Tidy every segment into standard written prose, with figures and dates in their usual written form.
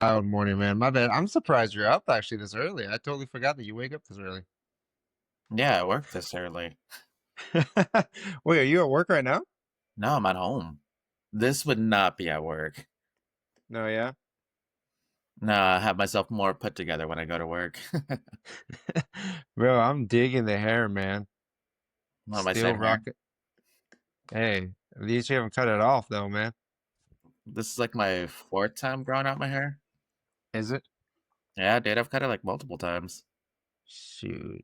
Oh, morning, man. My bad. I'm surprised you're up actually this early. I totally forgot that you wake up this early. Yeah, I work this early. Wait, are you at work right now? No, I'm at home. This would not be at work. No, yeah. No, I have myself more put together when I go to work. Bro, I'm digging the hair, man. Not my Still same hair. rocking. Hey, at least you haven't cut it off though, man. This is like my fourth time growing out my hair. Is it? Yeah, dude, I've cut it like multiple times. Shoot.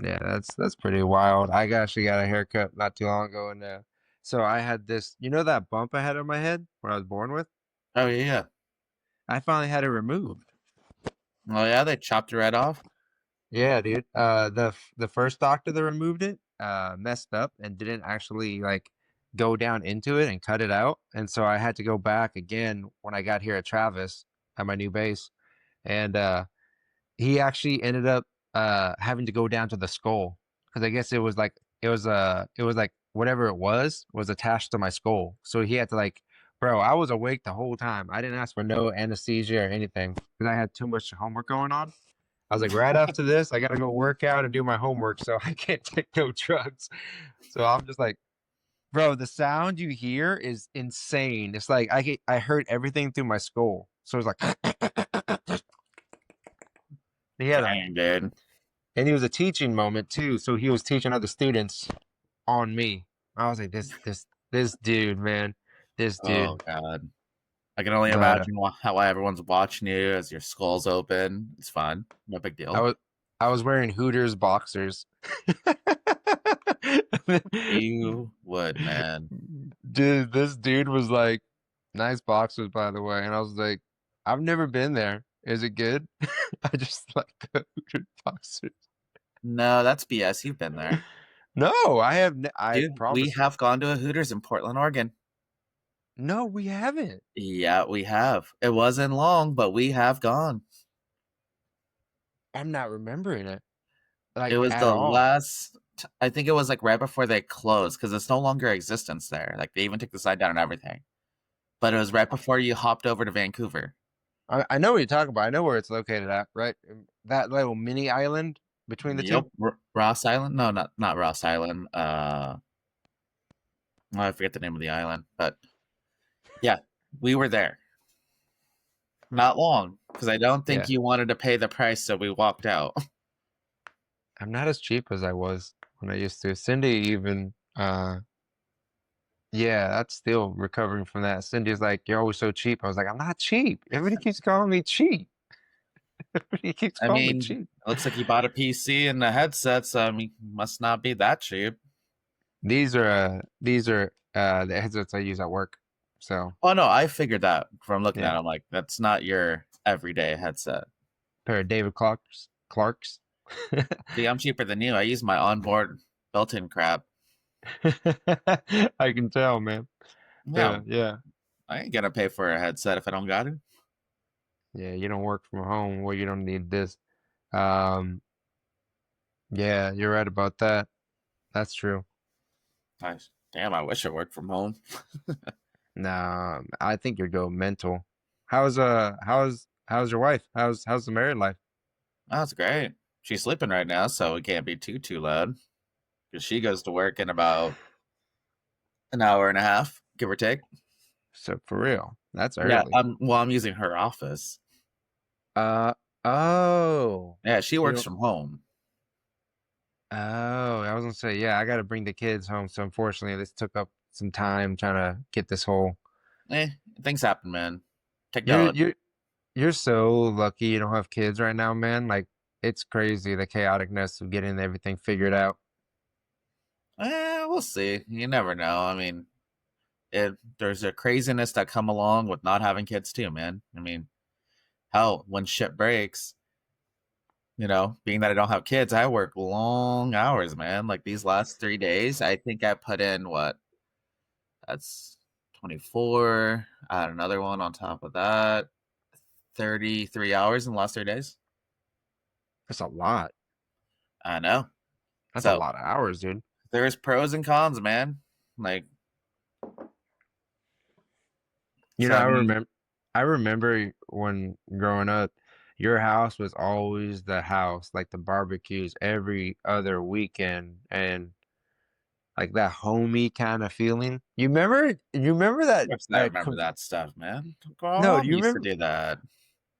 Yeah, that's pretty wild. Actually got a haircut not too long ago, and so I had this, that bump I had on my head when I was born with? Oh yeah. I finally had it removed. Oh yeah, they chopped your head off. Yeah, dude. The first doctor that removed it messed up and didn't actually like go down into it and cut it out. And so I had to go back again when I got here at Travis at my new base. And he actually ended up having to go down to the skull because I guess it was like whatever it was attached to my skull. So he had to like, bro, I was awake the whole time. I didn't ask for no anesthesia or anything because I had too much homework going on. I was like, right after this, I gotta go work out and do my homework, so I can't take no drugs. So I'm just like, bro, the sound you hear is insane. It's like I heard everything through my skull. So it's like he had a Dang, dude. and he was a teaching moment too. So he was teaching other students on me. I was like, this dude, man, this Oh dude. god. I can only But imagine how everyone's watching you as your skull's open. It's fun. No big I deal. was I was wearing Hooters boxers. You would, man. Dude, this dude was like, nice boxers, by the way. And I was like, I've never been there. Is it good? I just like the Hooters boxers. No, that's BS. You've been there. No, I Dude, we promise you. have gone to a Hooters in Portland, Oregon. No, we haven't. Yeah, we have. It wasn't long, but we have gone. I'm not remembering it It like was at the all. I think it was like right before they closed because it's no longer existence there. Like they even took the sign down and everything. But it was right before you hopped over to Vancouver. I know what you're talking about. I know where it's located at, right? That little mini island between the two. Yep. Ross Island? No, not Ross Island. I forget the name of the island. But yeah, we were there. Not long because I don't think Yeah. you wanted to pay the price, so we walked out. I'm not as cheap as I was when I used to. Cindy even yeah, that's still recovering from that. Cindy's like, you're always so cheap. I was like, I'm not cheap. Everybody keeps calling me cheap. Everybody keeps I calling me mean, cheap. it looks like you bought a PC and a headset, so I mean, must not be that cheap. These are the headsets I use at work. So Oh no, I figured that from looking at yeah, them. Like that's not your everyday headset. pair of David Clark's. See, I'm cheaper than you. I use my onboard built-in crap. I can tell, man. Yeah, Yeah. I ain't gonna pay for a headset if I don't got it. Yeah, you don't work from home well, you don't need this. Um, yeah, you're right about that. That's true. Nice. Damn, I wish I worked from home. Nah, I think you'd go mental. How's your wife? How's the married life? That's great. She's sleeping right now, so it can't be too loud. Because she goes to work in about an hour and a half, give or take. So for real, that's Yeah, early. I'm using her office. Uh oh. Yeah, she You works know, from home. I was gonna say, yeah, I gotta bring the kids home. So unfortunately, this took up some time trying to get this whole. Eh, things happen, man. You're Technology. you're you're so lucky you don't have kids right now, man. Like it's crazy the chaoticness of getting everything figured out. We'll see. You never know. I mean, there's a craziness that come along with not having kids too, man. I mean, hell, when shit breaks, being that I don't have kids, I work long hours, man. Like these last 3 days, I think I put in what? That's 24. I had another one on top of that. 33 hours in the last 3 days. That's a lot. I know. That's a So lot of hours, dude. there's pros and cons, man. Like, You so know, I mean, I remember when growing up, your house was always the house, like the barbecues every other weekend and like that homey kind of feeling. You remember Of that course I remember that stuff, man. My no, do mom you used to remember do that.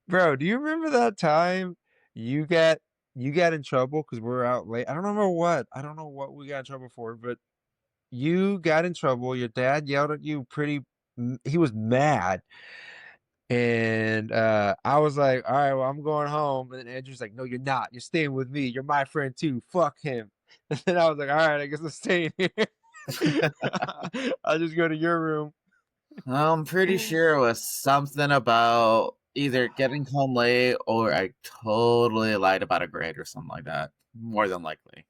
bro, do you remember that time you got you got in trouble because we are out late? I don't remember what. I don't know what we got in trouble for, but you got in trouble. Your dad yelled at you he was mad. And I was like, all right, well, I'm going home. And then Andrew's like, no, you're not. You're staying with me. You're my friend too. Fuck him. And then I was like, all right, I guess I'm staying here. I'll just go to your room. I'm pretty sure it was something about either getting home late or I totally lied about a grade or something like that. More than likely.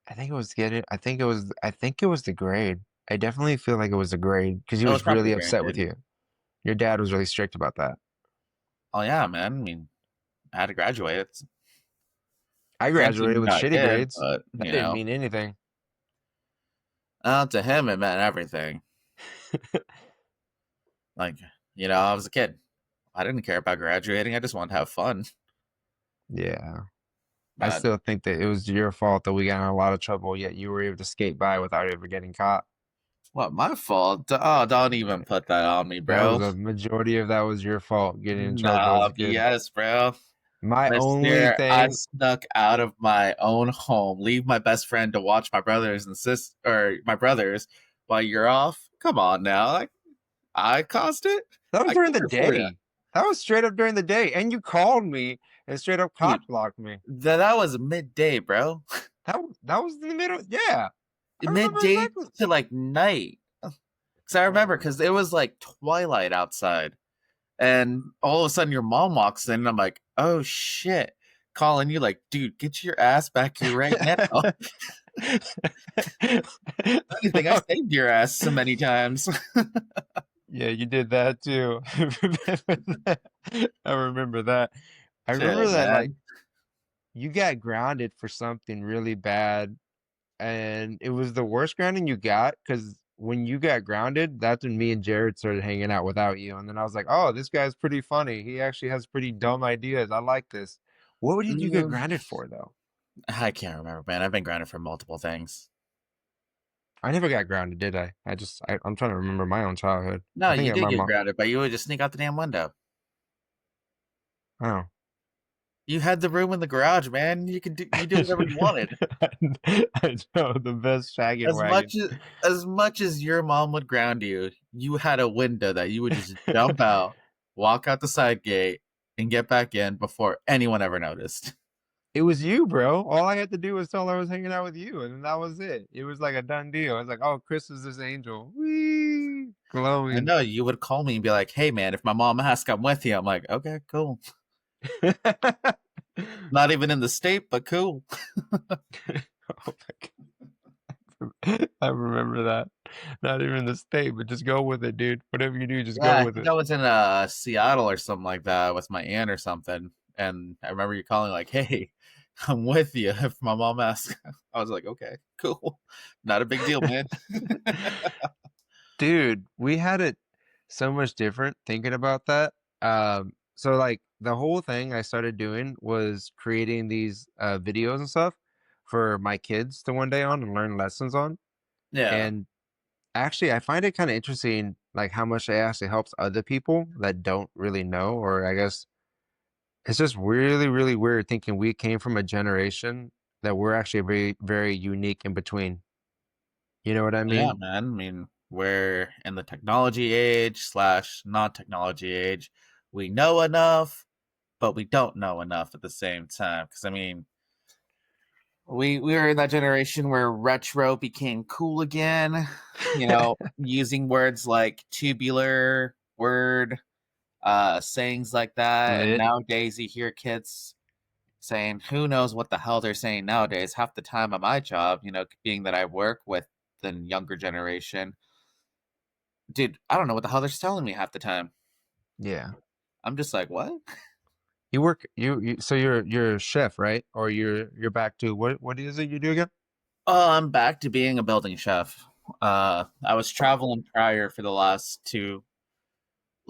I think it was the grade. I definitely feel like it was the grade because he It was was probably really the grade, upset with dude. you. Your dad was really strict about that. Oh yeah, man. I mean, I had to graduate. It's, I granted, graduated you're with not a shitty kid, grades. but That didn't mean anything. to him it meant everything. Like, I was a kid. I didn't care about graduating. I just wanted to have fun. Yeah. I But still think that it was your fault that we got in a lot of trouble, yet you were able to skate by without ever getting caught. what? My fault? Oh, don't even put that on me, That was bro. a majority of that was your fault getting in trouble as Nah, a kid. BS, bro. My only Mister, I thing, snuck out of my own home, leave my best friend to watch my brothers and my brothers while you're off. Come on now, like I caused it. that was I during the cared for you, day. That was straight up during the day. And you called me and straight up dude. cock blocked me. That was midday, bro. That was in the middle. Yeah. I remember Midday exactly. to like night. Because I remember, because it was like twilight outside, and all of a sudden your mom walks in, and I'm like, oh shit, calling you like, dude, get your ass back here right now. Anything, I saved your ass so many times. Yeah, you did that too. I remember that. I remember Shit, that like man. you got grounded for something really bad, and it was the worst grounding you got because when you got grounded, that's when me and Jared started hanging out without you. And then I was like, oh, this guy's pretty funny. He actually has pretty dumb ideas. I like this. What did you get Mm, grounded for though? I can't remember, man. I've been grounded for multiple things. I never got grounded, did I? I'm trying to remember my own childhood. No, I think you did my get mom. grounded, but you would just sneak out the damn window. Oh. You had the room in the garage, man. You do whatever you wanted. I know the best shaggin' As wagon. much as as much as your mom would ground you, you had a window that you would just jump out, walk out the side gate, and get back in before anyone ever noticed. It was you, bro. All I had to do was tell her I was hanging out with you, and then that was it. It was like a done deal. I was like, "Oh, Chris is this angel, wee, I glowing." know you would call me and be like, "Hey, man, if my mom asks, I'm with you." I'm like, "Okay, cool." Not even in the state, but cool. Oh my God. I remember that. Not even the state, but just go with it, dude. Whatever you do, just Yeah, go I with think it. I was in Seattle or something like that with my aunt or something, and I remember you calling like, "Hey, I'm with you." If my mom asks, I was like, "Okay, cool, not a big deal, man." Dude, we had it so much different thinking about that. So like the whole thing I started doing was creating these videos and stuff for my kids to one day on and learn lessons on. Yeah, And actually, I find it kind of interesting, like how much it actually helps other people that don't really know, or I guess it's just really, really weird thinking we came from a generation that we're actually very, very unique in between. You know what I yeah, mean? man. I mean, we're in the technology age slash non technology age. We know enough, but we don't know enough at the same time. Because I mean, we were in that generation where retro became cool again. Using words like tubular, word, sayings like that. And Lit. nowadays, you hear kids saying, "Who knows what the hell they're saying nowadays?" Half the time of my job, being that I work with the younger generation, dude, I don't know what the hell they're telling me half the time. Yeah. I'm just like, what? So you're a chef, right? Or you're back to what is it you do again? Oh, I'm back to being a building chef. I was traveling prior for the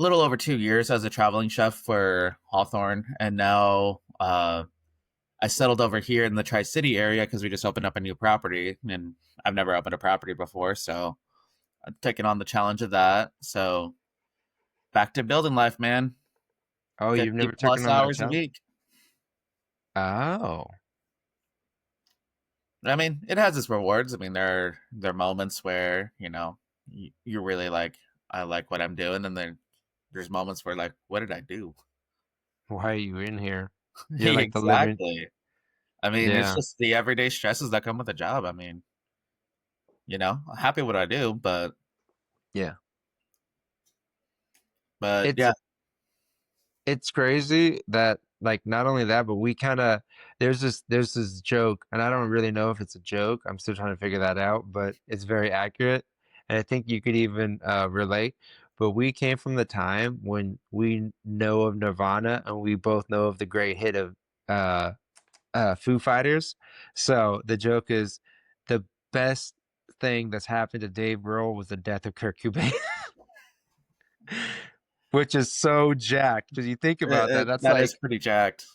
little over 2 years as a traveling chef for Hawthorne, and now I settled over here in the Tri City area because we just opened up a new property, and I've never opened a property before, so I'm taking on the challenge of that. So back to building life, man. Oh, you've 50 never taken plus on that hours a challenge? week. Oh, I mean, it has its rewards. I mean, there are moments where you're really like, I like what I'm doing, and then there's moments where like, what did I do? why are you in here? You're like the living. Exactly. I mean, it's Yeah, just the everyday stresses that come with the job. I mean, I'm happy with what I do, yeah. but It's yeah. it's crazy that like not only that, but we kind of there's this joke, and I don't really know if it's a joke. I'm still trying to figure that out, but it's very accurate, and I think you could even relate. But we came from the time when we know of Nirvana, and we both know of the great hit of uh, Foo Fighters. So the joke is the best thing that's happened to Dave Grohl was the death of Kurt Cobain, which is so jacked because you think about that. That's That is like, pretty jacked.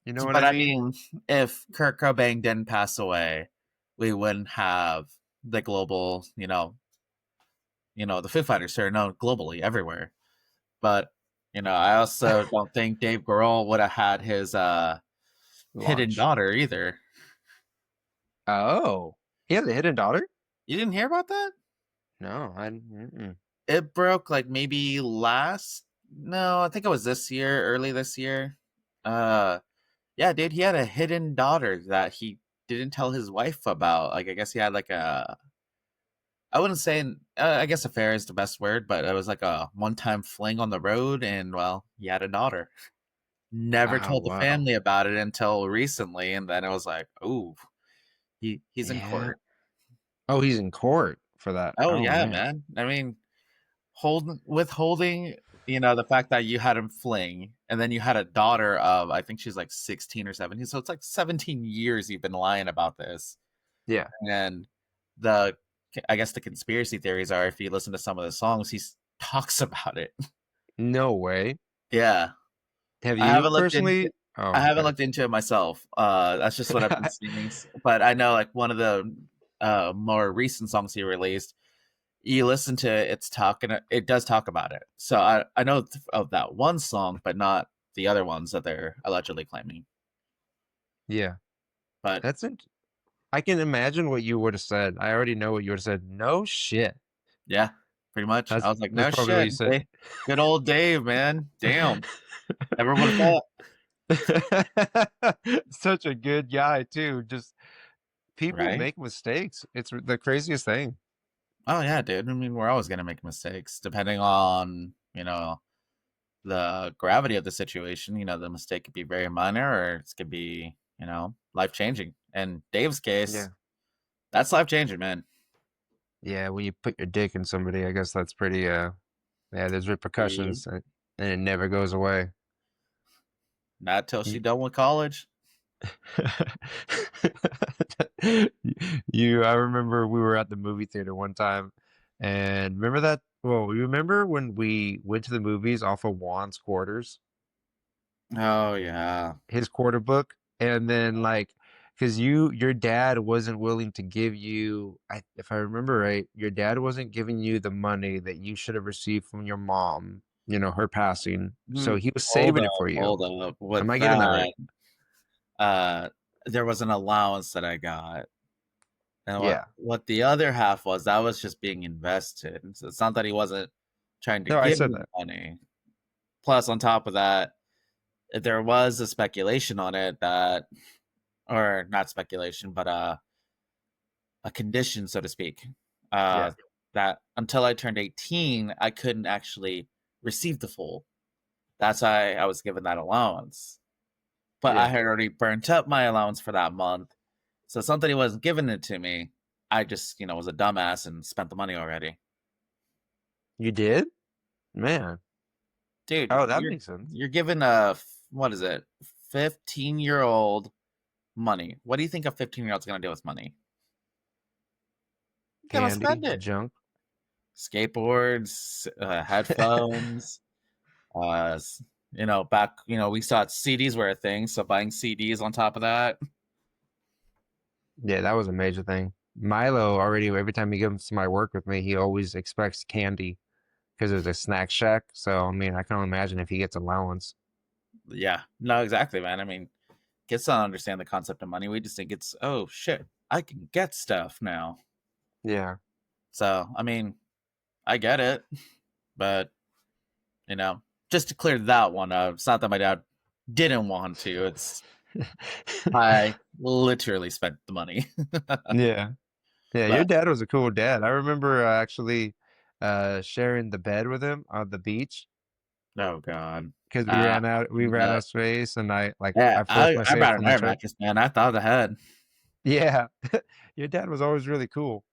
you know what I But I mean? mean, if Kurt Cobain didn't pass away, we wouldn't have the global, the Foo Fighters are known globally everywhere. But I also don't think Dave Grohl would have had his hidden Launch. daughter either. Oh, he has a hidden daughter? You didn't hear about that? No, I. Mm-mm. It broke like maybe last. No, I think it was this year, early this year. Uh, yeah, dude, he had a hidden daughter that he didn't tell his wife about. Like, I guess he had like I wouldn't say, I guess affair is the best word, but it was like a one-time fling on the road, and well, he had a daughter. Never Oh told the wow. family about it until recently, and then it was like, ooh, he's in Yeah. court. Oh, he's in court for that. Oh Oh yeah, man. man. I mean, withholding, the fact that you had him fling, and then you had a daughter of, I think she's like 16 or 17, so it's like 17 years you've been lying about this. Yeah. And the I guess the conspiracy theories are, if you listen to some of the songs, he talks about it. No way. Yeah. Have I you haven't looked into personally? Oh, I haven't okay. looked into it myself. That's just what I've been seeing. But I know like one of the more recent songs he released, you listen to it, it does talk about it. So I know of that one song, but not the other ones that they're allegedly claiming. Yeah. But That's it. I can imagine what you would have said. I already know what you would have said. No shit. yeah, pretty much. I was like, That's no probably what shit. you said. Good old Dave, man. Damn. Never would have thought. Such a good guy too. Just people Right? make mistakes. It's the craziest thing. Oh yeah, dude. I mean, we're always gonna make mistakes, depending on the gravity of the situation. The mistake could be very minor, or it could be life changing. In Dave's case, Yeah. that's life changing, man. Yeah, when you put your dick in somebody, I guess that's pretty yeah, there's Yep. repercussions and it never goes away. Not till she You, done with college. I remember we were at the movie theater one time and remember that, well, you remember when we went to the movies off of Juan's quarters? Oh yeah. His quarter book, and then like because your dad wasn't willing to give you, if I remember right, your dad wasn't giving you the money that you should have received from your mom, her passing, so he was Hold saving up, it for you. hold up. Am With I getting that right? that, uh, there was an allowance that I got, and what Yeah. what the other half was, that was just being invested. So it's not that he wasn't trying to No, I give said me the that. money. Plus, on top of that, there was a speculation on it that, or not speculation, but a condition, so to speak, uh, Yeah. that until I turned 18, I couldn't actually receive the full. That's why I was given that allowance. But I Yeah. had already burnt up my allowance for that month. So something he wasn't giving it to me. I just, was a dumbass and spent the money already. You did? Man. Dude, Oh, that you're makes sense. you're giving a what is it? 15-year-old money. What do you think a 15-year-old's gonna do with money? Gonna Candy, spend it. junk. skateboards, headphones. Back we saw CDs were a thing, so buying CDs on top of that. Yeah, that was a major thing. Milo already, every time he comes to my work with me, he always expects candy because there's a snack shack. So, I mean, I can only imagine if he gets allowance. Yeah, no, exactly, man. I mean, kids don't understand the concept of money. We just think it's, oh shit, I can get stuff now. Yeah. So, I mean, I get it, but you know, just to clear that one up, it's not that my dad didn't want to. It's I literally spent the money. Yeah. Yeah, your But dad was a cool dad. I remember actually sharing the bed with him on the beach oh god, because we ran out the of space and yeah, I forced I myself brought an on the air chair. mattress, man. I thought ahead. Yeah. Your dad was always really cool.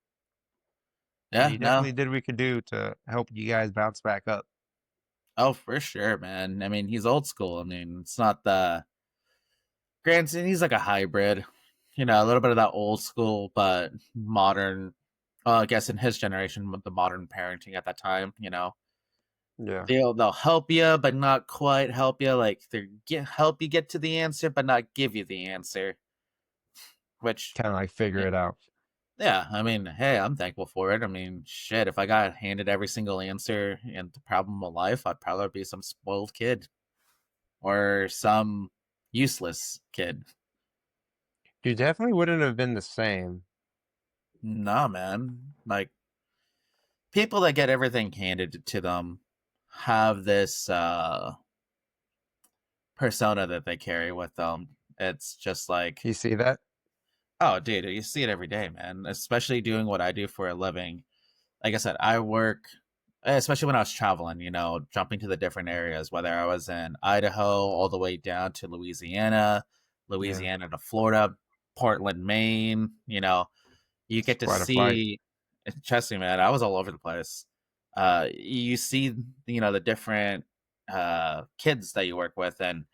And Yeah, he no, definitely did what we could do to help you guys bounce back up. oh for sure, man. I mean, he's old school. I mean, it's not the granted he's like a hybrid, a little bit of that old school but modern. I guess in his generation, with the modern parenting at that time, Yeah. they'll help you but not quite help you. Like help you get to the answer but not give you the answer. Which, Kind of like figure eh, it out. yeah, I mean, hey, I'm thankful for it. I mean, shit, if I got handed every single answer and the problem of life, I'd probably be some spoiled kid or some useless kid. You definitely wouldn't have been the same. Nah, man. Like people that get everything handed to them have this persona that they carry with them. It's just like, You see that? oh, dude, you see it every day, man. Especially doing what I do for a living. Like I said, I work, especially when I was traveling, jumping to the different areas, whether I was in Idaho all the way down to Louisiana, Yeah. Louisiana to Florida, Portland, Maine. You It's get to quite a flight. see, trust me, man, I was all over the place. You see, the different kids that you work with, and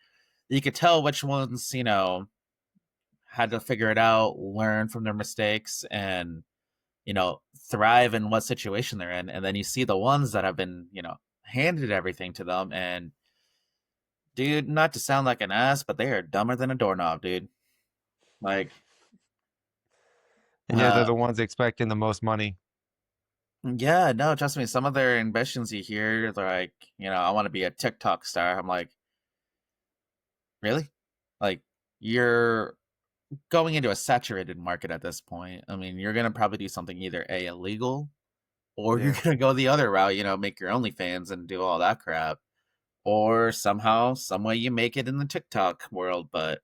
you could tell which ones, had to figure it out, learn from their mistakes, and thrive in what situation they're in. And then you see the ones that have been, handed everything to them. And dude, not to sound like an ass, but they are dumber than a doorknob, dude. Like, And yeah, they're uh, the ones expecting the most money. yeah, no, trust me, some of their ambitions you hear, they're like, I want to be a TikTok star. I'm like, really? Like, you're going into a saturated market at this point. I mean, you're going to probably do something either A, illegal, or you're Yeah. going to go the other route, make your OnlyFans and do all that crap. Or somehow, some way you make it in the TikTok world. But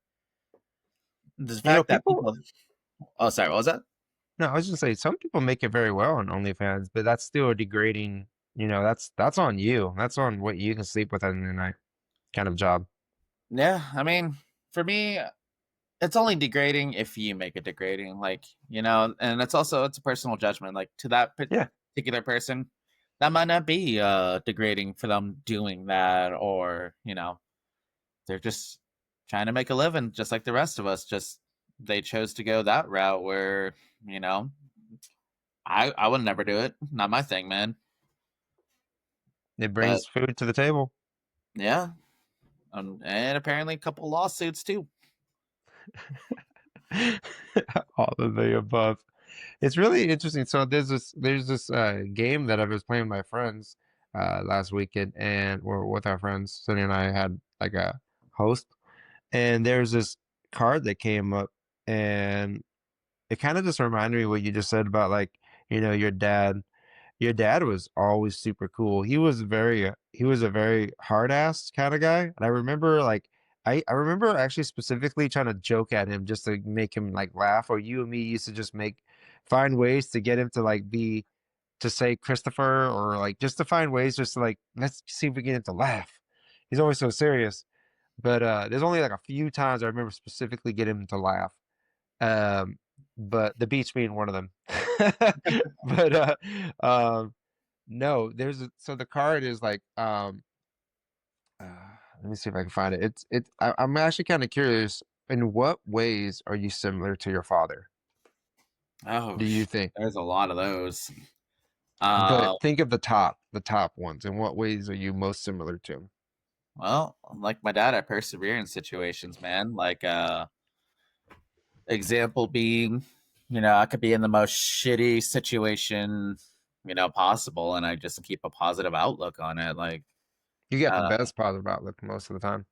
the fact that People, people, oh, sorry, what was that? no, I was just say some people make it very well on OnlyFans, but that's still a degrading, that's on you. That's on what you can sleep with in the night kind of job. Yeah, I mean, for me, it's only degrading if you make it degrading, like and it's a personal judgment. Like to that Yeah. particular person, that might not be degrading for them doing that, or they're just trying to make a living, just like the rest of us. Just they chose to go that route where you know I would never do it. Not my thing, man. It But brings food to the table. yeah, and apparently a couple lawsuits too. All of the above. It's really interesting. So there's this game that I was playing with my friends last weekend and or with our friends. Sonny and I had like a host and there's this card that came up and it kind of just reminded me what you just said about like, your dad. Your dad was always super cool. He was a very hard ass kind of guy. And I remember like I remember actually specifically trying to joke at him just to make him like laugh. Or you and me used to just find ways to get him to like be to say Christopher or like just to find ways just to like let's see if we get him to laugh. He's always so serious. But there's only like a few times I remember specifically getting him to laugh. Um, but the beach being one of them. But no, so the card is like let me see if I can find it. I'm actually kind of curious. In what ways are you similar to your father? Oh, Do you think? there's a lot of those. Uh, But think of the top ones. In what ways are you most similar to him? well, like my dad, I persevere in situations, man. Like, example being, I could be in the most shitty situation, possible, and I just keep a positive outlook on it. Like, You get the uh, best positive outlook most of the time.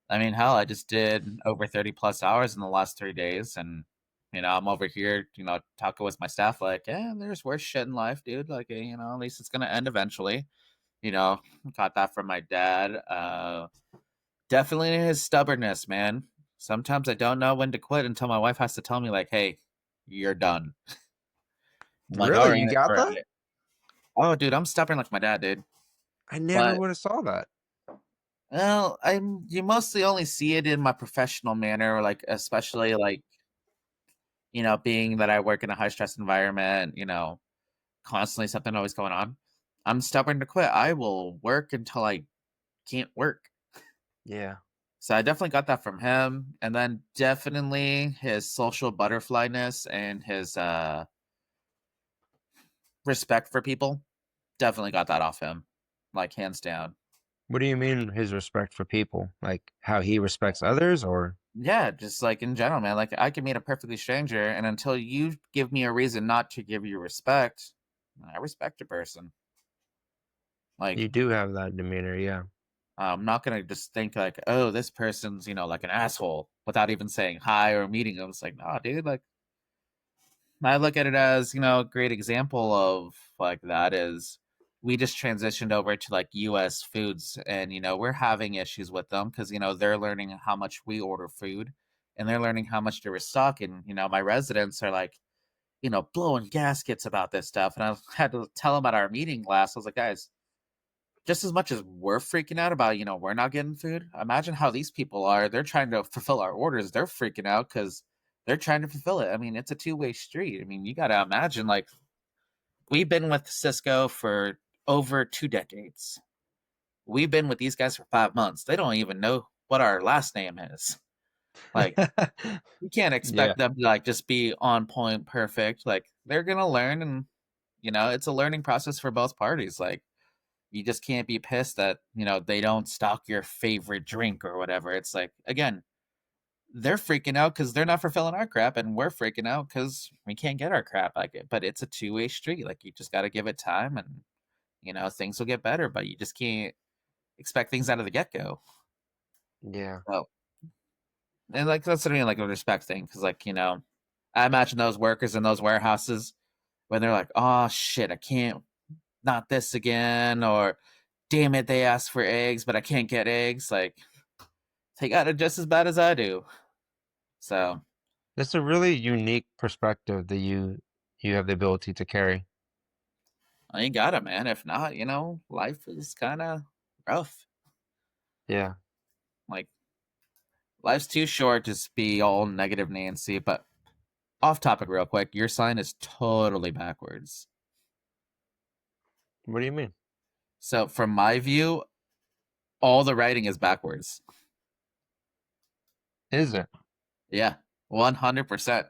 I mean, hell, I just did over 30 plus hours in the last 3 days, and I'm over here, talking with my staff, like, yeah, there's worse shit in life, dude. Like, at least it's gonna end eventually. You know, got that from my dad. Definitely his stubbornness, man. Sometimes I don't know when to quit until my wife has to tell me, like, hey, you're done. I'm like, all Really? right, You got all that? right. Oh, dude, I'm stubborn like my dad, dude. I never But would have saw that. well, you mostly only see it in my professional manner, like especially like being that I work in a high stress environment, constantly something always going on. I'm stubborn to quit. I will work until I can't work. Yeah. So I definitely got that from him, and then definitely his social butterflyness and his respect for people. Definitely got that off him, like hands down. What do you mean his respect for people? Like how he respects others or Yeah, just like in general, man. Like I can meet a perfectly stranger, and until you give me a reason not to give you respect, I respect a person. Like you do have that demeanor, yeah. I'm not gonna just think like, oh, this person's like an asshole without even saying hi or meeting them. It's like, nah, dude. Like I look at it as a great example of like that is we just transitioned over to like U.S. foods, and we're having issues with them because they're learning how much we order food, and they're learning how much to restock, and my residents are like blowing gaskets about this stuff, and I had to tell them at our meeting last. I was like, guys, just as much as we're freaking out about, we're not getting food, imagine how these people are. They're trying to fulfill our orders. They're freaking out because they're trying to fulfill it. I mean, it's a two-way street. I mean, you got to imagine, like, we've been with Cisco for over 2 decades. We've been with these guys for 5 months. They don't even know what our last name is. Like, you can't Yeah. expect them to, like, just be on point perfect. Like, they're going to learn, and, it's a learning process for both parties. Like, you just can't be pissed that, they don't stock your favorite drink or whatever. It's like, again, they're freaking out because they're not fulfilling our crap, and we're freaking out because we can't get our crap. Like, but it's a two-way street. Like, you just got to give it time, and things will get better. But you just can't expect things out of the get-go. Yeah. So, and like that's what I mean, like a respect thing, because like I imagine those workers in those warehouses when they're like, oh shit, I can't, not this again, or damn it, they asked for eggs, but I can't get eggs. Like, they got it just as bad as I do. So That's a really unique perspective that you have the ability to carry. I ain't got it, man. If not, life is kind of rough. Yeah. Like, life's too short to just be all negative Nancy. But off topic, real quick, your sign is totally backwards. What do you mean? So, from my view, all the writing is backwards. Is it? Yeah, 100%.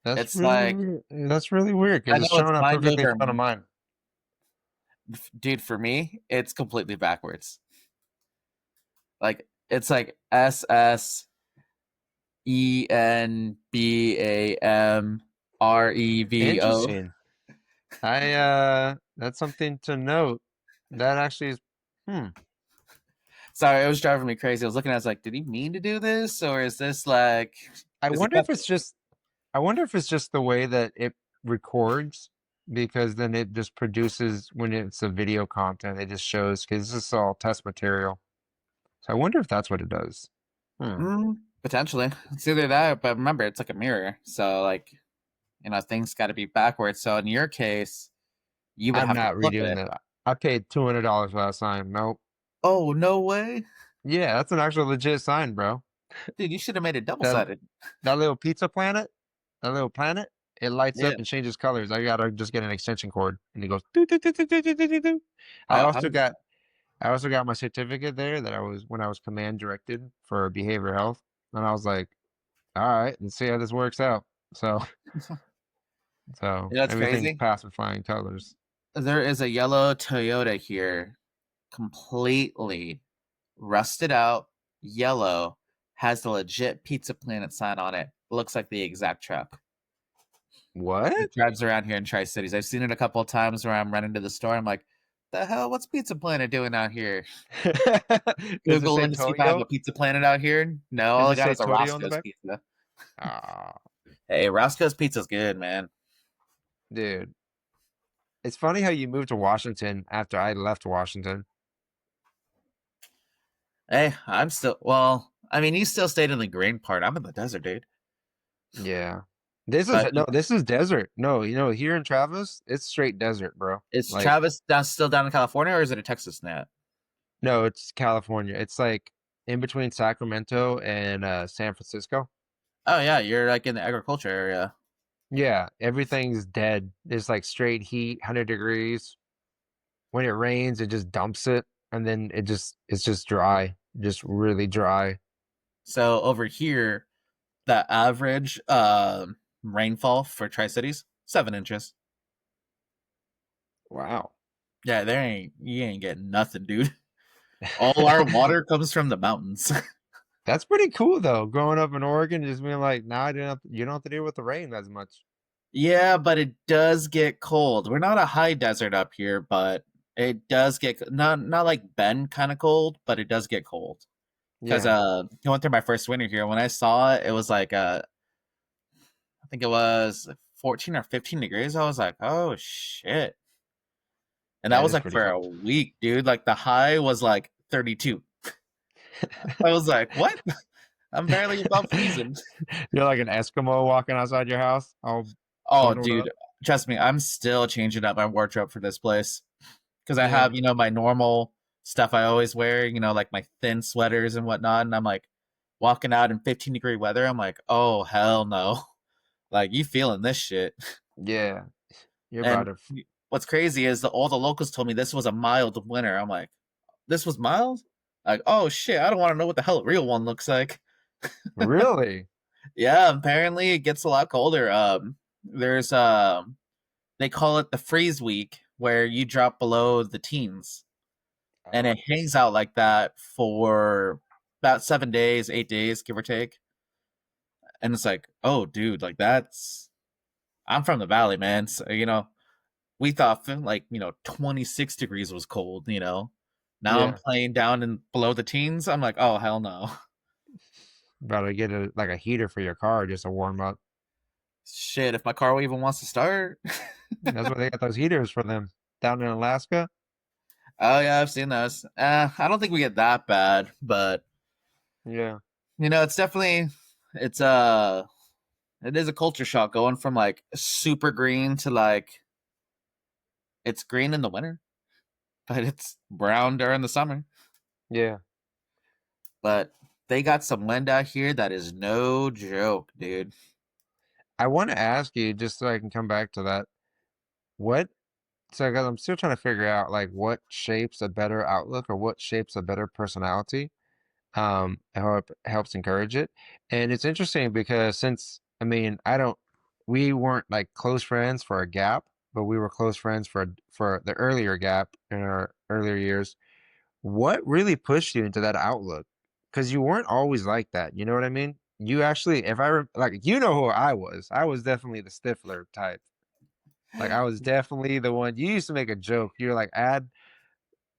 It's like, That's really weird I because it's know it's showing up mind perfectly in over, front of mine. dude. For me, it's completely backwards. Like, it's like SSENBAMREVO. Interesting. I that's something to note. That actually is hmm. Sorry, it was driving me crazy. I was looking at it, I was like, did he mean to do this? Or is this like, I is he wonder if messing? it's just I wonder if it's just the way that it records because then it just produces when it's a video content, it just shows because this is all test material. So I wonder if that's what it does. Hmm. Potentially. It's either that, but remember, it's like a mirror. So, like, things got to be backwards. So, in your case, you would I'm have to not flip redoing it. that. I paid $200 for that sign. Nope. Oh, no way. Yeah, that's an actual legit sign, bro. Dude, you should have made it double That sided. that little pizza planet, that little planet, it lights Yeah. up and changes colors. I gotta just get an extension cord and it goes doo, doo, doo, doo, doo, doo, doo, doo, doo. I Oh, also 100%. got I also got my certificate there that I was when I was command directed for behavioral health. And I was like, all right, let's see how this works out. So so You know, it's everything crazy. passed with flying colors. there is a yellow Toyota here, completely rusted out, yellow, has the legit Pizza Planet sign on it. Looks like the exact truck. What? It drives around here in Tri Cities. I've seen it a couple of times where I'm running to the store. I'm like, the hell? What's Pizza Planet doing out here? Does it say Googling to see if I have Toyo? a Pizza Planet out here. No, Does all I it got say is a Toyo on the Roscoe's back? Pizza. Ah, Hey, Roscoe's Pizza's good, man. dude. It's funny how you moved to Washington after I left Washington. Hey, I'm still well. I mean, you still stayed in the green part. I'm in the desert, dude. Yeah. This is But no, this is desert. No, here in Travis, it's straight desert, bro. is Like, Travis down, still down in California, or is it a Texas net? no, it's California. It's like in between Sacramento and San Francisco. Oh yeah, you're like in the agriculture area. Yeah, everything's dead. It's like straight heat, 100 degrees. When it rains, it just dumps it, and then it's just dry, just really dry. So over here, the average rainfall for Tri Cities 7 inches. Wow. Yeah, there ain't you ain't getting nothing, dude. All our water comes from the mountains. That's pretty cool though. Growing up in Oregon, just being like, nah, you don't have to deal with the rain as much. Yeah, but it does get cold. We're not a high desert up here, but it does get not like Bend kind of cold, but it does get cold. Because Yeah, I went through my first winter here. When I saw it, it was like I think it was like 14 or 15 degrees. I was like, oh shit. And that that was is like pretty for cool. a week, dude. Like the high was like 32. I was like, what? I'm barely above freezing. You're like an Eskimo walking outside your house, all Oh, bundled dude, up. trust me, I'm still changing up my wardrobe for this place because I Yeah, have, my normal stuff I always wear, like my thin sweaters and whatnot. And I'm like walking out in 15-degree weather. I'm like, oh, hell no. Like, you feeling this shit. yeah. You're about And to. what's crazy is that all the locals told me this was a mild winter. I'm like, this was mild? Like, oh shit, I don't want to know what the hell a real one looks like. Really? Yeah, apparently it gets a lot colder. There's they call it the freeze week where you drop below the teens, and it Oh, hangs out like that for about 7 days, 8 days, give or take. And it's like, oh, dude, like that's I'm from the valley, man. So, we thought like 26 degrees was cold. Now I'm yeah. playing down in below the teens. I'm like, oh hell no. About to get like a heater for your car just to warm up. Shit, if my car even wants to start. That's what they got those heaters for them down in Alaska. Oh yeah, I've seen those. I don't think we get that bad, but Yeah, it's definitely it's it is a culture shock going from like super green to like it's green in the winter, but it's brown during the summer. yeah. But they got some wind out here that is no joke, dude. I want to ask you just so I can come back to that. What So, guys, I'm still trying to figure out like what shapes a better outlook or what shapes a better personality. And how it helps encourage it. And it's interesting because since I mean, we weren't like close friends for a gap, but we were close friends for the earlier gap in our earlier years. What really pushed you into that outlook? Because you weren't always like that. You know what I mean? You actually, if I like, you know who I was. I was definitely the Stifler type. Like I was definitely the one. You used to make a joke. You're like,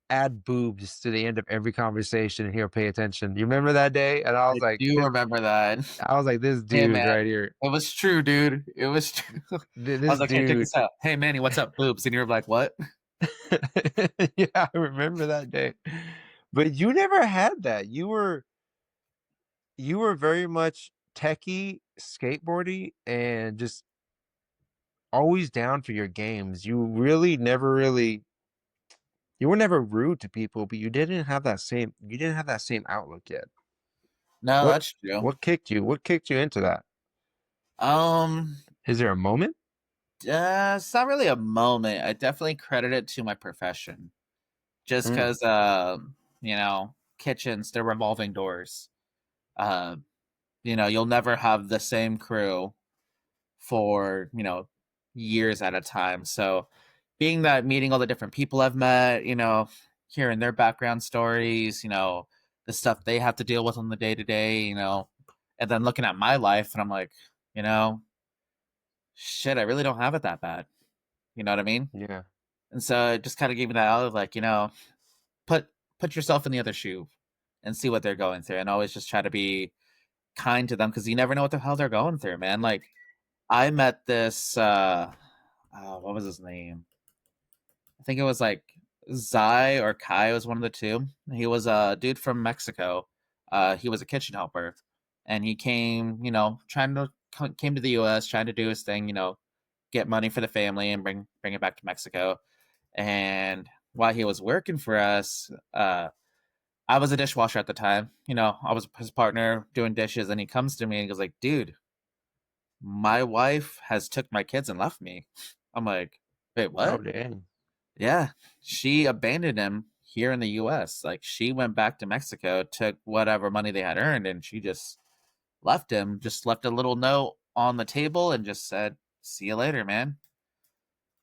add boobs to the end of every conversation and he'll pay attention. You remember that day? And I do remember that. I was like, this Hey dude man, right here. it was true, dude. It was true. I was This like, hey, check dude. this out. Hey Manny, what's up, boobs? And you're like, what? Yeah, I remember that day. But you never had that. You were very much techie, skateboardy, and just always down for your games. You were never rude to people, but you didn't have that same outlook yet. No, What that's true. what kicked you into that? Um, Is there a moment? it's not really a moment. I definitely credit it to my profession, just Mm, because, kitchens, they're revolving doors. Uh, you'll never have the same crew for years at a time. So being that meeting all the different people I've met, hearing their background stories, the stuff they have to deal with on the day to day, and then looking at my life and I'm like, you know, shit, I really don't have it that bad. You know what I mean? Yeah. And so it just kind of gave me that out of like, put put yourself in the other shoe and see what they're going through, and always just try to be kind to them because you never know what the hell they're going through, man. Like I met this what was his name? I think it was like Zai or Kai was one of the two. He was a dude from Mexico. He was a kitchen helper, and he came, came to the U.S. trying to do his thing, get money for the family and bring it back to Mexico. And while he was working for us, I was a dishwasher at the time. I was his partner doing dishes, and he comes to me and he goes like, "Dude, my wife has took my kids and left me." I'm like, "Wait, Oh, what?" dang. Yeah, she abandoned him here in the US. Like she went back to Mexico, took whatever money they had earned, and she just left him, just left a little note on the table and just said, "See you later, man."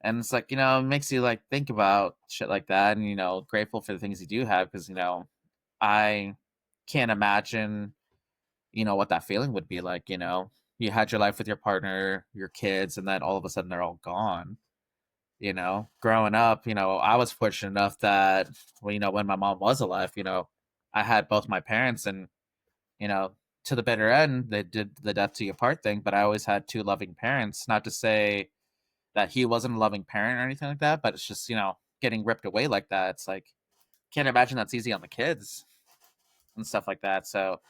And it's like, it makes you like think about shit like that and grateful for the things you do have because, I can't imagine, what that feeling would be like, You had your life with your partner, your kids, and then all of a sudden they're all gone. Growing up, I was fortunate enough that, well, when my mom was alive, I had both my parents and, you know, to the bitter end, they did the death to you apart thing, but I always had two loving parents. Not to say that he wasn't a loving parent or anything like that, but it's just, getting ripped away like that. It's like, can't imagine that's easy on the kids and stuff like that. So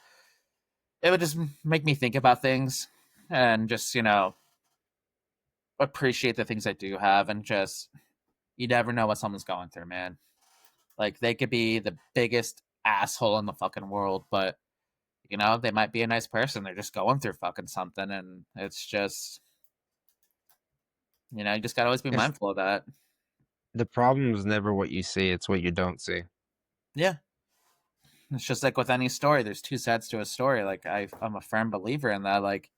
it would just make me think about things and just, appreciate the things I do have and just, you never know what someone's going through, man. Like they could be the biggest asshole in the fucking world, but they might be a nice person. They're just going through fucking something, and it's just you just gotta always be It's mindful of that. the problem is never what you see, it's what you don't see. Yeah, it's just like with any story. There's two sides to a story. Like I'm a firm believer in that. Like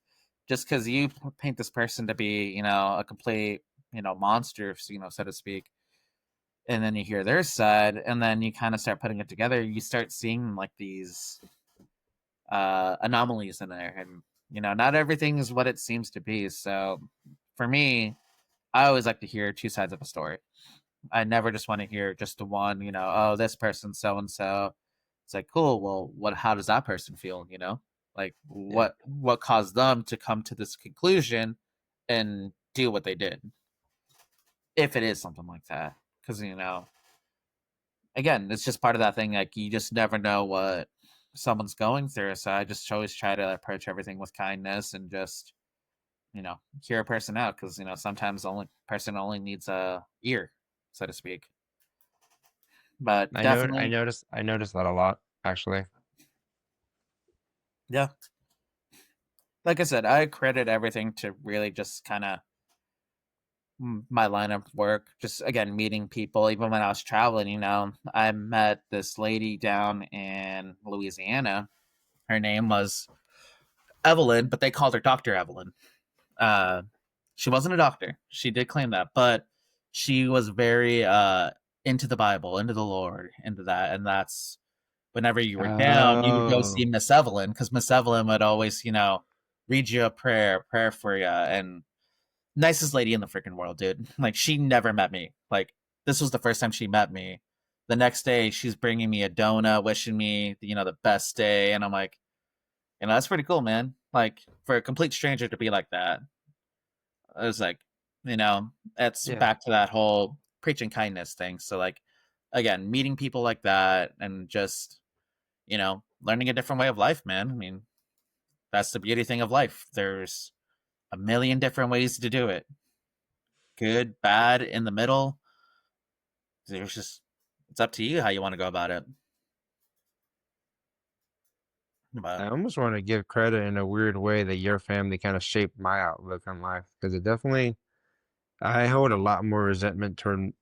just because you paint this person to be a complete monster, so to speak, and then you hear their side, and then you kind of start putting it together. You start seeing like these anomalies in there, and not everything is what it seems to be. So for me, I always like to hear two sides of a story. I never just want to hear just the one, oh, this person so and so. It's like, cool, well, what how does that person feel, like Yeah. what caused them to come to this conclusion and do what they did, if it is something like that. Because again, it's just part of that thing, like you just never know what someone's going through. So I just always try to approach everything with kindness and just hear a person out because sometimes the only person only needs a ear, so to speak. But I definitely, noticed that a lot, actually. yeah. Like I said, I credit everything to really just kind of my line of work. Just again, meeting people. Even when I was traveling, I met this lady down in Louisiana. Her name was Evelyn, but they called her Dr. Evelyn. Uh, she wasn't a doctor. She did claim that, but she was very into the Bible, into the Lord, into that, and that's whenever you were down, you would go see Oh, Miss Evelyn because Miss Evelyn would always, read you a prayer for you, and nicest lady in the freaking world, dude. Like she never met me. Like this was the first time she met me. The next day, she's bringing me a donut, wishing me, the best day, and I'm like, that's pretty cool, man. Like for a complete stranger to be like that, I was like, it's yeah. back to that whole preaching kindness thing. So like, again, meeting people like that and just learning a different way of life, man. I mean, that's the beauty thing of life. There's a million different ways to do it. Good, bad, in the middle. There's just it's up to you how you want to go about it. But I almost want to give credit in a weird way that your family kind of shaped my outlook on life because it definitely, I hold a lot more resentment toward,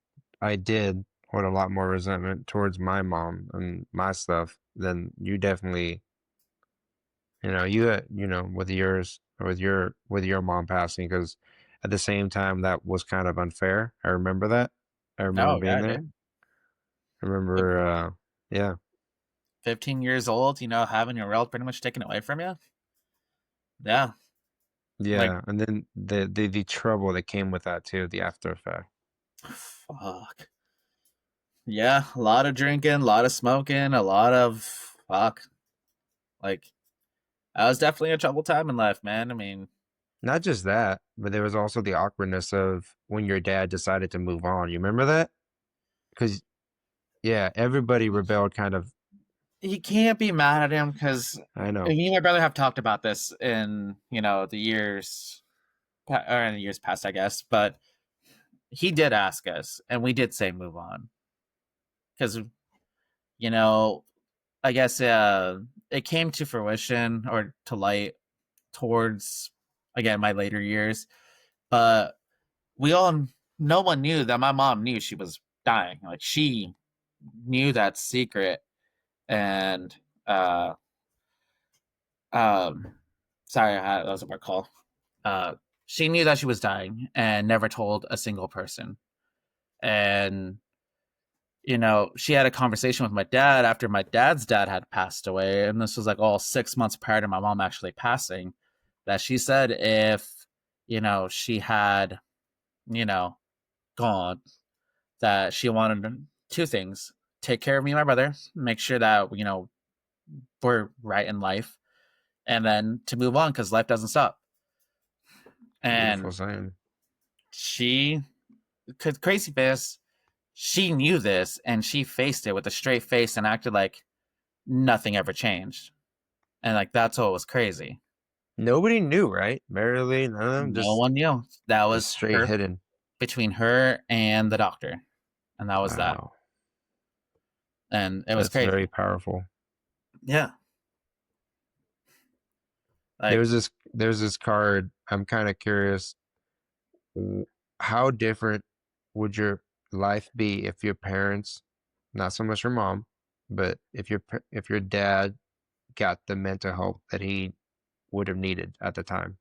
I did hold a lot more resentment towards my mom and my stuff than you definitely, with yours or with your mom passing because at the same time, that was kind of unfair. I remember that. I remember Oh being yeah, there. dude. I remember, yeah, 15 years old, having your world pretty much taken away from you. Yeah, like yeah, and then the trouble that came with that too, the after effect. fuck. Yeah, a lot of drinking, a lot of smoking, a lot of fuck. Like that was definitely a troubled time in life, man. I mean, Not just that, but there was also the awkwardness of when your dad decided to move on. You remember that? Because yeah, everybody rebelled kind of. you can't be mad at him because I know. me and my brother have talked about this in the years or in the years past, I guess. But he did ask us, and we did say move on because you know I guess it came to fruition or to light towards again my later years, but we all no one knew that my mom knew she was dying. Like she knew that secret, and uh um sorry, that was a word call. Uh, she knew that she was dying and never told a single person. And she had a conversation with my dad after my dad's dad had passed away, and this was like all 6 months prior to my mom actually passing. That she said if she had you know gone, that she wanted two things: take care of me and my brother, make sure that we're right in life, and then to move on because life doesn't stop. Beautiful And saying. she, cause crazy face, she knew this and she faced it with a straight face and acted like nothing ever changed. And like that's what was crazy. Nobody knew, right? Barely, none of them, No one knew. That just was straight her hidden. between her and the doctor. And that was that. Wow, And it was that's crazy. very powerful. Yeah. There Like was this, there's this card. I'm kind of curious, how different would your life be if your parents, not so much your mom, but if your dad got the mental help that he would have needed at the time?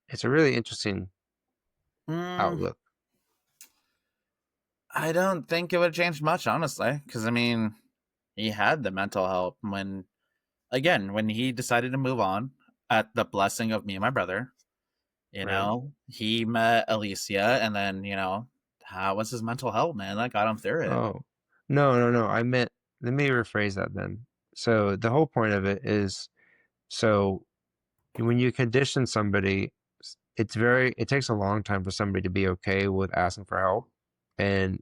It's a really interesting mm, outlook. I don't think it would have changed much, honestly. Because I mean, he had the mental help when he decided to move on at the blessing of me and my brother. Right. He met Alicia, and then how was his mental health, man? That got him through it. Oh, no, no, no. I meant, let me rephrase that then. So the whole point of it is, so when you condition somebody, it takes a long time for somebody to be okay with asking for help. And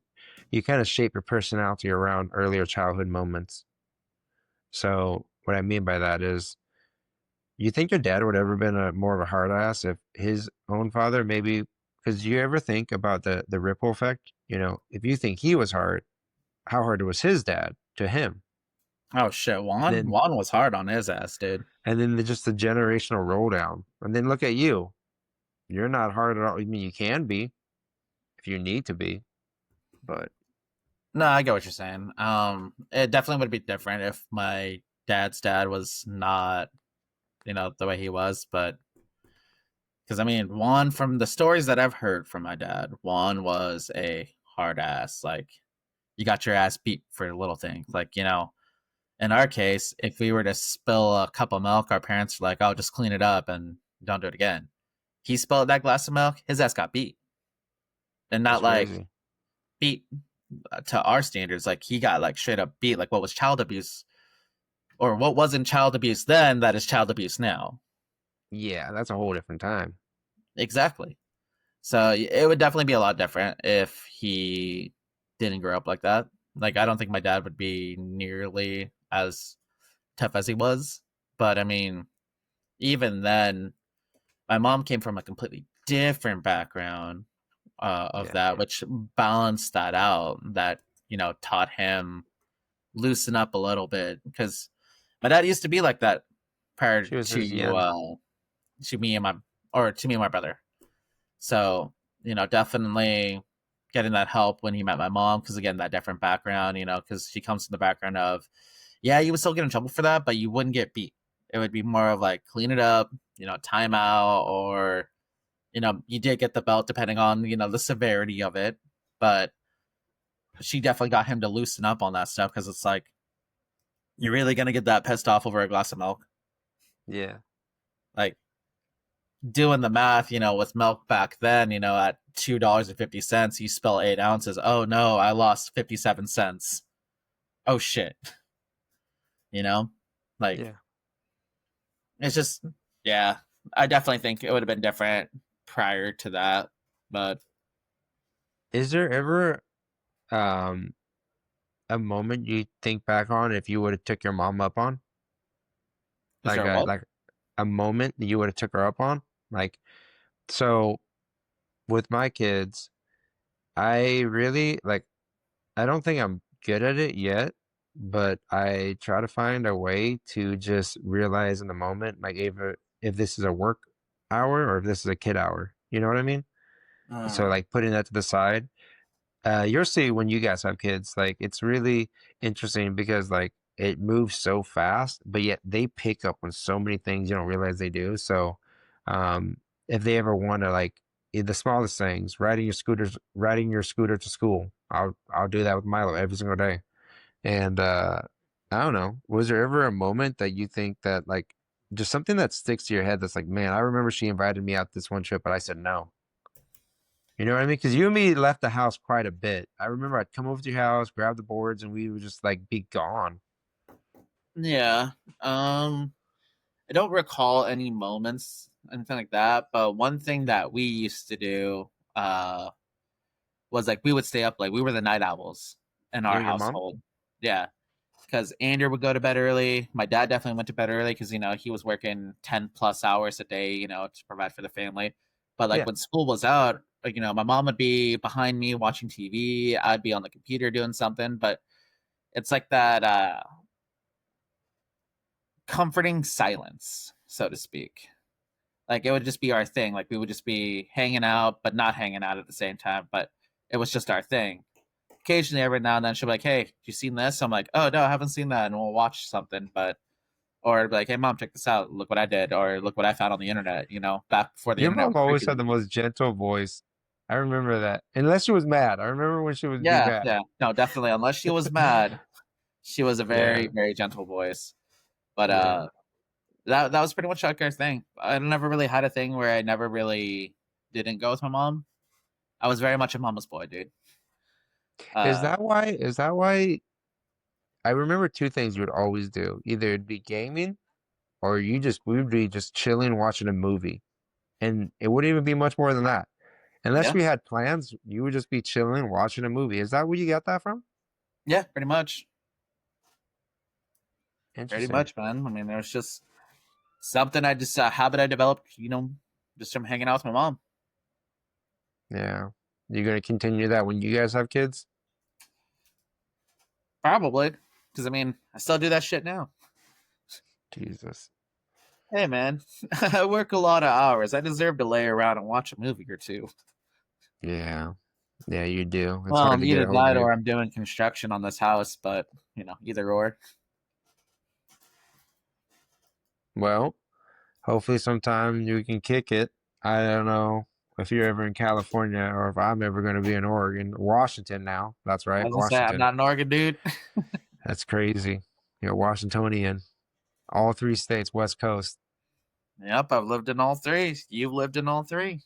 you kind of shape your personality around earlier childhood moments. So what I mean by that is, you think your dad would ever been a more of a hard ass if his own father maybe, because you ever think about the ripple effect? If you think he was hard, how hard was his dad to him? Oh shit, Juan. Then Juan was hard on his ass, dude. and then just the generational roll down. And then look at you. You're not hard at all. I mean, you can be if you need to be, but No, I get what you're saying. It definitely would be different if my dad's dad was not, the way he was, but because I mean, Juan, from the stories that I've heard from my dad, Juan was a hard ass. Like, you got your ass beat for little things. Like, in our case, if we were to spill a cup of milk, our parents were like, "Oh, just clean it up and don't do it again." He spilled that glass of milk, his ass got beat, and not that's like crazy. beat to our standards. Like he got like straight up beat, like what was child abuse or what wasn't child abuse then that is child abuse now. Yeah, that's a whole different time. Exactly. So it would definitely be a lot different if he didn't grow up like that. Like I don't think my dad would be nearly as tough as he was. But I mean, even then, my mom came from a completely different background of Yeah, that, which balanced that out. That taught him loosen up a little bit because my dad used to be like that prior she was just to young. to me and my or to me and my brother. So definitely getting that help when he met my mom because again that different background, because she comes from the background of yeah you would still get in trouble for that, but you wouldn't get beat. It would be more of like clean it up, time out, or you did get the belt depending on, the severity of it, but she definitely got him to loosen up on that stuff because it's like, you're really going to get that pissed off over a glass of milk? Yeah. Like, doing the math, with milk back then, at $2.50, you spill 8 ounces. Oh no, I lost 57 cents. Oh shit. You know? Like, Yeah. it's just, yeah. I definitely think it would have been different prior to that. But Is there ever um a moment you think back on if you would have took your mom up on? is there what? Like a moment that you would have took her up on? Like so with my kids, I really like I don't think I'm good at it yet, but I try to find a way to just realize in the moment, like if this is a work hour or if this is a kid hour. You know what I mean? So Mm. like putting that to the side. You'll see when you guys have kids, like it's really interesting because like it moves so fast, but yet they pick up on so many things you don't realize they do. So, if they ever want to like the smallest things, riding your scooter to school, I'll do that with Milo every single day. And I don't know, was there ever a moment that you think that like just something that sticks to your head that's like, man, I remember she invited me out this one trip, but I said no. You know what I mean? Because you and me left the house quite a bit. I remember I'd come over to your house, grab the boards, and we would just like be gone. Yeah. Um, I don't recall any moments, anything like that. But one thing that we used to do, was like we would stay up like we were the night owls in You our and your mom? household. Yeah. Because Andrew would go to bed early. My dad definitely went to bed early because he was working 10 plus hours a day, to provide for the family. But like Yeah. when school was out, like my mom would be behind me watching TV. I'd be on the computer doing something. But it's like that comforting silence, so to speak. Like it would just be our thing. Like we would just be hanging out, but not hanging out at the same time. But it was just our thing. Occasionally, every now and then, she'll be like, "Hey, you seen this?" I'm like, "Oh no, I haven't seen that," and we'll watch something. But or be like, "Hey, mom, check this out. Look what I did," or "Look what I found on the internet." Back before the Your internet mom was always had regular. the most gentle voice. I remember that. Unless she was mad. I remember when she would be Yeah, mad. yeah, no, definitely. Unless she was mad, she was a very, Yeah. very gentle voice. But Yeah. that was pretty much like our thing. I never really had a thing where I never really didn't go with my mom. I was very much a mama's boy, dude. Uh, Is that why I remember two things you would always do. Either it'd be gaming or we would be just chilling watching a movie. And it wouldn't even be much more than that. Unless yeah, we had plans, you would just be chilling watching a movie. Is that where you got that from? yeah, pretty Interesting. much, man. I mean, there's just something I just a habit I developed, just from hanging out with my mom. Yeah. You're gonna continue that when you guys have kids? Probably, because I mean, I still do that shit now. Jesus. Hey, man, I work a lot of hours. I deserve to lay around and watch a movie or two. Yeah. Yeah, you do. It's Well, hard I'm to get either a hold of that you. or I'm doing construction on this house, but either or. Well, hopefully sometime you can kick it. I don't know if you're ever in California or if I'm ever gonna be in Oregon. Washington now. That's I right. was gonna say I'm Washington. not an Oregon dude. That's crazy. You're Washingtonian. All three states, West Coast. Yep, I've lived in all three. You've lived in all three.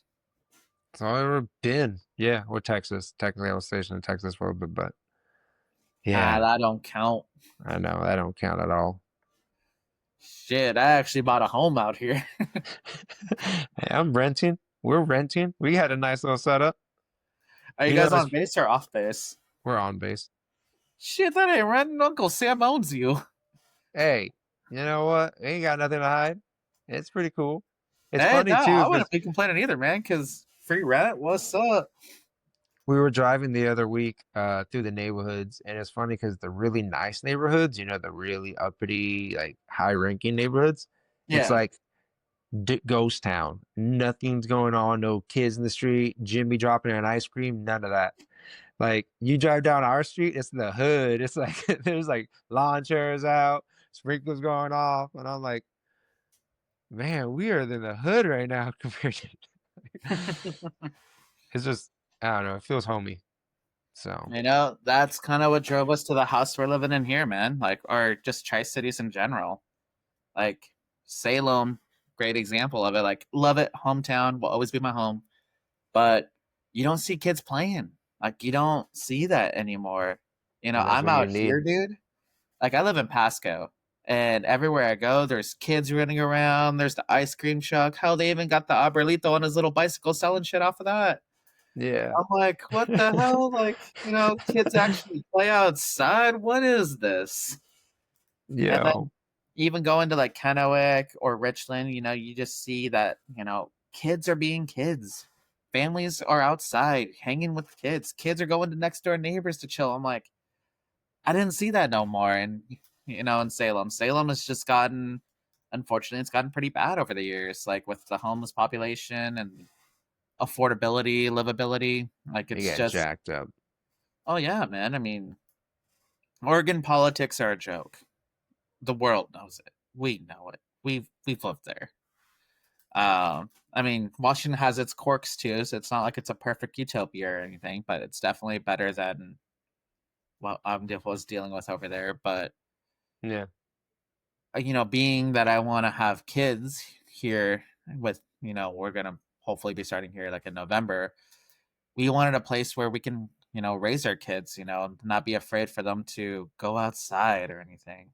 That's all I've ever been. Yeah, or Texas. Technically I was stationed in Texas for a bit, but Ah, yeah, that don't count. I know that don't count at all. Shit, I actually bought a home out here. Hey, I'm renting. We're renting. We had a nice little setup. Are you You know, guys on base or off base? we're on base. Shit, that ain't renting. Uncle Sam owns you. Hey, you know what? Ain't got nothing to hide. It's pretty cool. It's Hey, funny no, too, I wouldn't because be complaining either, man. Because free rent. What's up? we were driving the other week through the neighborhoods, and it's funny because the really nice neighborhoods, you know, the really uppity, like high-ranking neighborhoods, it's Yeah, like ghost town. Nothing's going on. No kids in the street. Jimmy dropping an ice cream. None of that. Like you drive down our street, it's the hood. It's like there's like lawn chairs out, sprinklers going off, and I'm like, man, we are in the hood right now compared to. It's just I don't know. It feels homey. So That's kind of what drove us to the house we're living in here, man. Like, or just Tri Cities in general. Like Salem, great example of it. Like, love it, hometown will always be my home. But you don't see kids playing. Like, you don't see that anymore. and that's I'm what you out here, need. dude. Like, I live in Pasco, and everywhere I go, there's kids running around. There's the ice cream truck. Hell, they even got the Abuelito on his little bicycle selling shit off of that. Yeah. I'm like, what the hell? Like, kids actually play outside. What is this? And then Yo. even going to like Kennewick or Richland, you just see that, kids are being kids. Families are outside hanging with kids. Kids are going to next door neighbors to chill. I'm like, I didn't see that no more. And, in Salem, Salem has just gotten, unfortunately, it's gotten pretty bad over the years, like with the homeless population and affordability, livability. Like, You it's get just, jacked up. oh, yeah, man. I mean, Oregon politics are a joke. The world knows it. We know it. We've lived there. I mean, Washington has its quirks too, so it's not like it's a perfect utopia or anything, but it's definitely better than what I was dealing with over there. But Yeah. being that I want to have kids here with, we're gonna hopefully be starting here like in November. We wanted a place where we can, raise our kids, not be afraid for them to go outside or anything.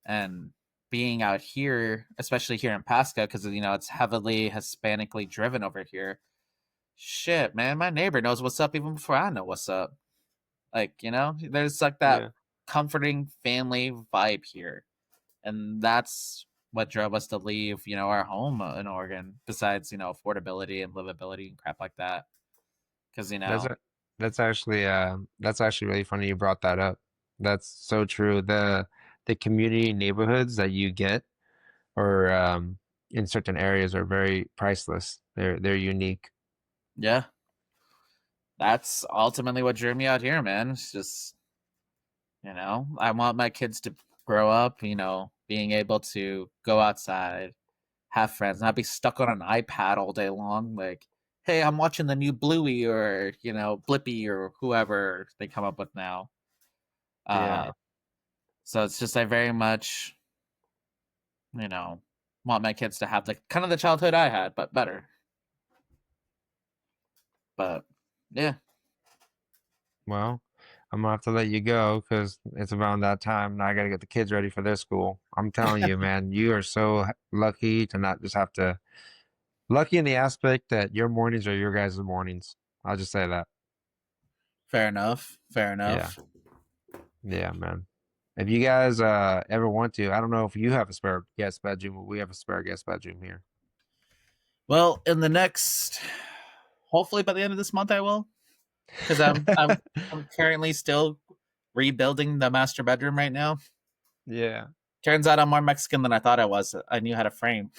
And being out here, especially here in Pasco, because it's heavily Hispanically driven over here. Shit, man, my neighbor knows what's up even before I know what's up. Like, there's like that Yeah. comforting family vibe here, and that's what drove us to leave, our home in Oregon. Besides, affordability and livability and crap like that. Because That's a, that's actually really funny you brought that up. That's so true. The community neighborhoods that you get or in certain areas are very priceless. They're unique. yeah, that's ultimately what drew me out here, man. It's just I want my kids to grow up, being able to go outside, have friends, not be stuck on an iPad all day long. Like, hey, I'm watching the new Bluey or, Blippy or whoever they come up with now. Uh, Yeah. so it's just I very much, you know, want my kids to have the kind of the childhood I had, but better. But yeah, Well, I'm gonna have to let you go because it's around that time and I gotta get the kids ready for their school. I'm telling you, man, you are so lucky to not just have to lucky in the aspect that your mornings are your guys' mornings. I'll just say that. fair enough. Fair Yeah. enough. Yeah, man. If you guys ever want to, I don't know if you have a spare guest bedroom, but we have a spare guest bedroom here. Well, in the next, hopefully by the end of this month, I will, because I'm currently still rebuilding the master bedroom right now. Yeah. Turns out I'm more Mexican than I thought I was. I knew how to frame.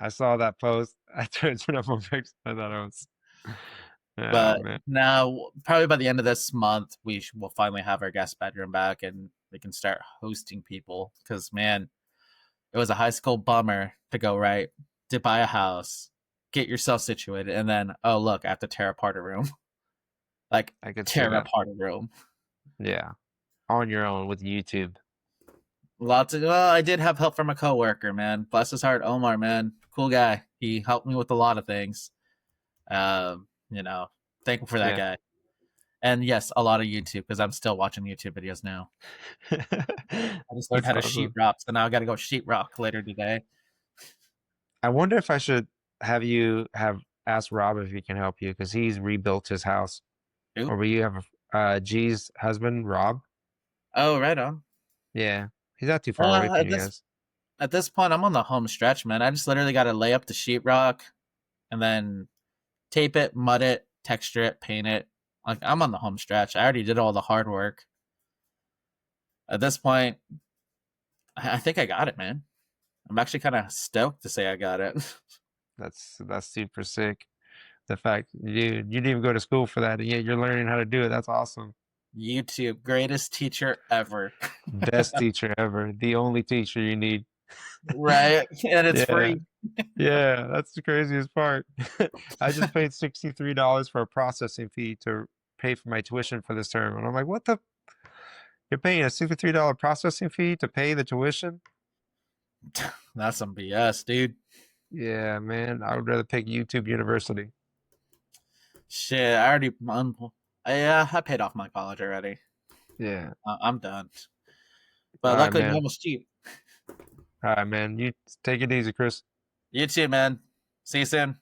I saw that post. I turned it up on pics. I thought it was oh But man. now, probably by the end of this month, will finally have our guest bedroom back and we can start hosting people. Because, man, it was a high school bummer to go right, to buy a house, get yourself situated, and then, oh, look, I have to tear apart a room. Like, I could see tear that. apart a room. Yeah. On your own with YouTube. Well, I did have help from a coworker, man. Bless his heart, Omar, man. Cool guy. He helped me with a lot of things. You know, thankful for that Yeah. guy. And yes, a lot of YouTube because I'm still watching YouTube videos now. I just learned That's how to awesome. sheetrock, so now I got to go sheetrock later today. I wonder if I should have you have ask Rob if he can help you because he's rebuilt his house. Oop. Or will you have G's husband, Rob? Oh, right on. Yeah. He's not too far away from At you this guys. at this point, I'm on the home stretch, man. I just literally got to lay up the sheetrock and then tape it, mud it, texture it, paint it. Like I'm on the home stretch. I already did all the hard work. At this point, I think I got it, man. I'm actually kind of stoked to say I got it. That's super sick. The fact you didn't even go to school for that, and yet you're learning how to do it. That's awesome. YouTube, greatest teacher ever. Best teacher ever. The only teacher you need. Right? And it's Yeah. free. Yeah, that's the craziest part. I just paid $63 for a processing fee to pay for my tuition for this term. And I'm like, what the? You're paying a $63 processing fee to pay the tuition? That's some BS, dude. Yeah, man. I would rather pick YouTube University. Shit, I already, I paid off my college already. Yeah. I'm done. All But right, luckily, man. mine was cheap. All right, man. You take it easy, Chris. You too, man. See you soon.